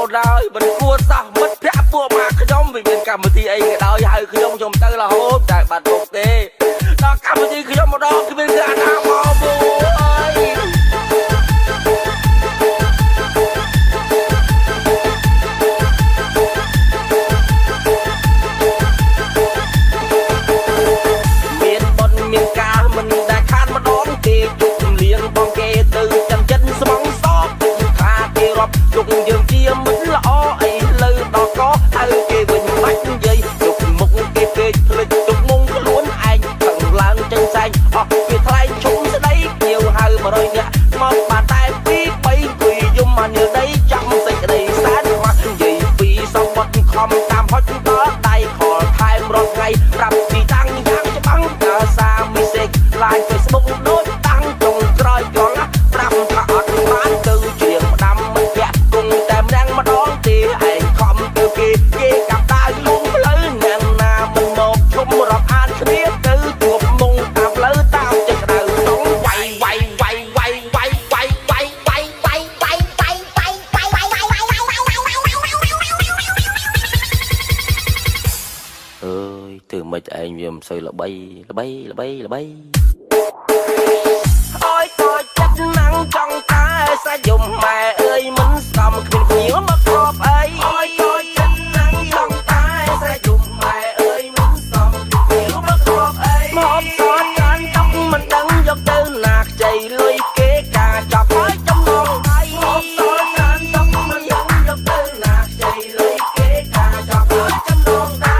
នហើយមិនគួរសោះមិត្តភក្តិពួកម៉ាក់ខ្ញុំវាមានកម្មវិធីអីក៏ដោយហៅខ្ញុំទៅរហូតតែបាត់មុខទេដល់កម្មវិធីខ្ញុំម្ដងគឺមានគឺអាណាមកពូអើយមានបុណ្យមានកាលមិនដែលខានម្ដងទេជុកលៀងបងគេទៅចាំចិត្តស្មងសោកថាគេរាប់ជុកយើងជាមិនល្អអីលើដល់កហៅគេវិញបាច់និយាយជុកមុខគេពេកភ្លេចជុកមុំខ្លួនឯងខឹងឡើងចេញសែងអស់វាថ្លែងឈុំស្ដីគៀវហៅ100នាក់មកបានតែ2 3គួយយំមកនាដីចាំសេចក្ដីសែនមកនិយាយពីសំបត្តិខំតាមហុចដល់ដៃខលថែមរាល់ថ្ងៃប្រាប់ទីតាំងយ៉ាងច្បាំងដើរសារមីសេកឡាយ Facebook ដូចតាំងចុងក្រោយត្រង់ប្រាប់ថាអត់បានទៅជាផ្ដាំមិនធាក់គង់តែម្ដងម្ដងទេឯងខំទៅគេកាប់ដាវលួងផ្លូវអ្នកណាមិនមកឈុំរាប់អានគ្នាទៅជួបមុងតាមផ្លូវតាមចិត្តក្តៅក្នុងវាយវាយវាយវាយវាយវាយវាយវាយវាយវាយវាយវាយអើយធ្វើមិនឯងវាមិនសូវល្បីអើយតើចិត្តណាំងចង់តែសាយំម៉ែអើយមិនស្ដំគ្មានភ្ញៀវមកគ្របអីអើយតើចិត្តណាំងចង់តែសាយំម៉ែអើយមិនស្ដំគ្មានភ្ញៀវមកគ្របអីមកសតកាន់តុកមិនដឹងយកទៅណាខ្ចីលុយគេការចាប់ហើយចំណងដៃមកសតកាន់តុកមិនដឹងយកទៅណាខ្ចីលុយគេការចាប់ហើយចំណងដៃ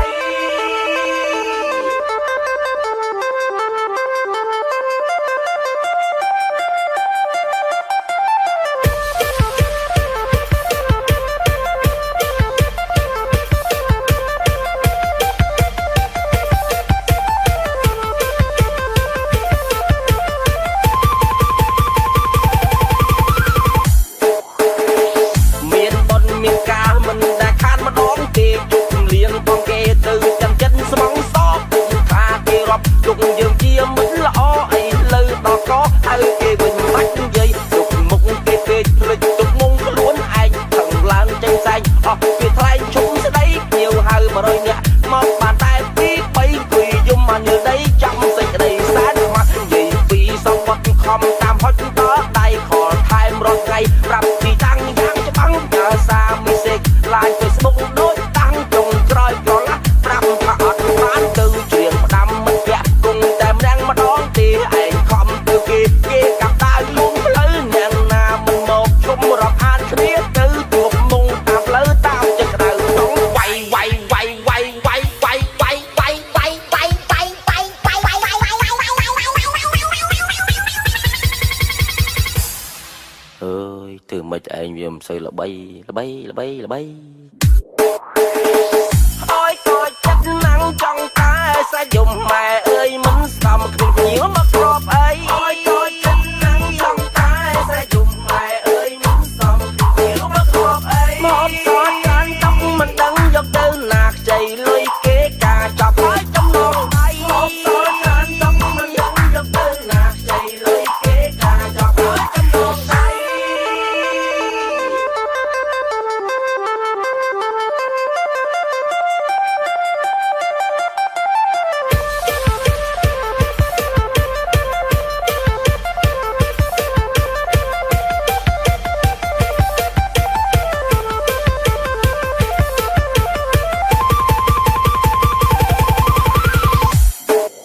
ជុកយើងជាមិនល្អអីលើដល់កហៅគេវិញបាច់និយាយជុកមុខគេពេកភ្លេចជុកមុំខ្លួនឯងខឹងឡើងចេញសែងអស់វាថ្លែងឈុំស្ដីគៀវហៅ100នាក់មកបានតែ2 3គួយយំមកនាដីចាំសេចក្ដីសែនមកនិយាយពីសំបត្តិខំតាមហុចដល់ដៃខលថែមរាល់ថ្ងៃប្រាប់ទីតាំងយ៉ាងច្បាំងដើរសារមីសេកឡាយ Facebook ដូចតាំងចុងក្រោយប្រឡាក់ប្រាប់ថាអត់បានទៅច្រៀងផ្ដាំមិនធាក់គង់តែម្ដងម្ដងទេឯងខំទៅគេកាប់ដាវលួងផ្លូវអ្នកណាមិនមកឈុំរាប់អានគ្នាទៅជួបមុងតាមផ្លូវតាមចិត្តក្តៅក្នុងវាយវាយវាយវាយវាយវាយវាយវាយវាយវាយវាយវាយវាយវាយវាយវាយវាយអើយធ្វើមិនឯងវាមិនសូវល្បីអើយតើចិត្តណាំងចង់តែសាយំម៉ែអើយមិនស្ដំគ្មានភ្ញៀវមកគ្រប